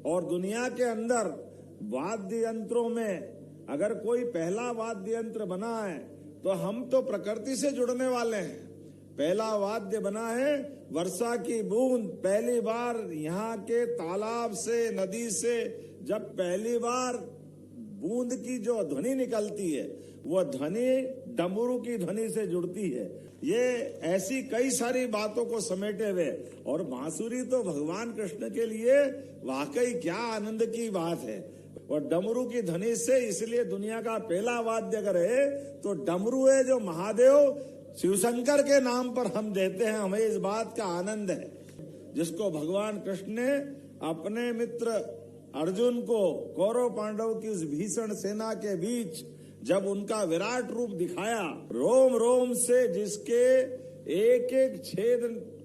और दुनिया के अंदर वाद्य यंत्रों में अगर कोई पहला वाद्य यंत्र बना है तो हम तो प्रकृति से जुड़ने वाले हैं। पहला वाद्य बना है वर्षा की बूंद। पहली बार यहाँ के तालाब से, नदी से जब पहली बार बूंद की जो ध्वनि निकलती है, वो ध्वनि डमरू की ध्वनि से जुड़ती है। ये ऐसी कई सारी बातों को समेटे हुए, और बांसुरी तो भगवान कृष्ण के लिए वाकई क्या आनंद की बात है। और डमरू की ध्वनि से, इसलिए दुनिया का पहला वाद्य अगर है तो डमरू है, जो महादेव शिवशंकर के नाम पर हम देते हैं। हमें इस बात का आनंद है, जिसको भगवान कृष्ण ने अपने मित्र अर्जुन को कौरव पांडव की उस भीषण सेना के बीच जब उनका विराट रूप दिखाया, रोम रोम से जिसके एक एक छेद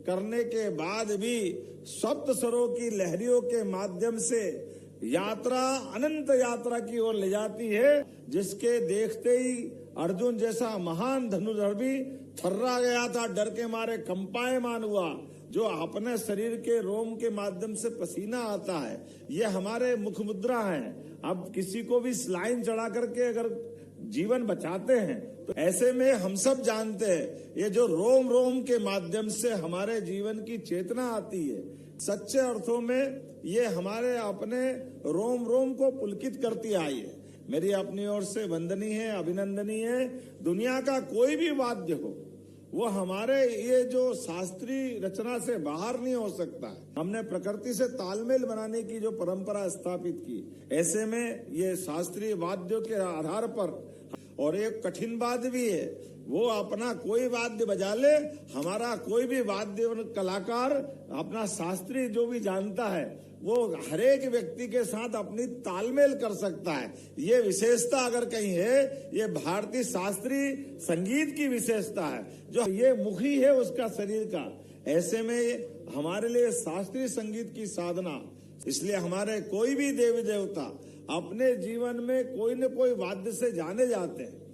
करने के बाद भी सप्त सरों की लहरियों के माध्यम से यात्रा, अनंत यात्रा की ओर ले जाती है, जिसके देखते ही अर्जुन जैसा महान धनुर्धर भी थर्रा गया था, डर के मारे कंपायमान हुआ। जो अपने शरीर के रोम के माध्यम से पसीना आता है, ये हमारे मुख मुद्रा है। अब किसी को भी स्लाइन चढ़ा करके अगर जीवन बचाते हैं, तो ऐसे में हम सब जानते हैं ये जो रोम रोम के माध्यम से हमारे जीवन की चेतना आती है, सच्चे अर्थों में ये हमारे अपने रोम रोम को पुलकित करती आई है। मेरी अपनी ओर से वंदनीय है, अभिनंदनीय है। दुनिया का कोई भी वाद्य हो, वो हमारे ये जो शास्त्रीय रचना से बाहर नहीं हो सकता है। हमने प्रकृति से तालमेल बनाने की जो परंपरा स्थापित की, ऐसे में ये शास्त्रीय वाद्यों के आधार पर, और एक कठिन बात भी है, वो अपना कोई वाद्य बजा ले, हमारा कोई भी वाद्य कलाकार अपना शास्त्रीय जो भी जानता है, वो हर एक व्यक्ति के साथ अपनी तालमेल कर सकता है। ये विशेषता अगर कहीं है, ये भारतीय शास्त्रीय संगीत की विशेषता है, जो ये मुखी है उसका शरीर का। ऐसे में हमारे लिए शास्त्रीय संगीत की साधना, इसलिए हमारे कोई भी देवी देवता अपने जीवन में कोई न कोई वाद्य से जाने जाते हैं।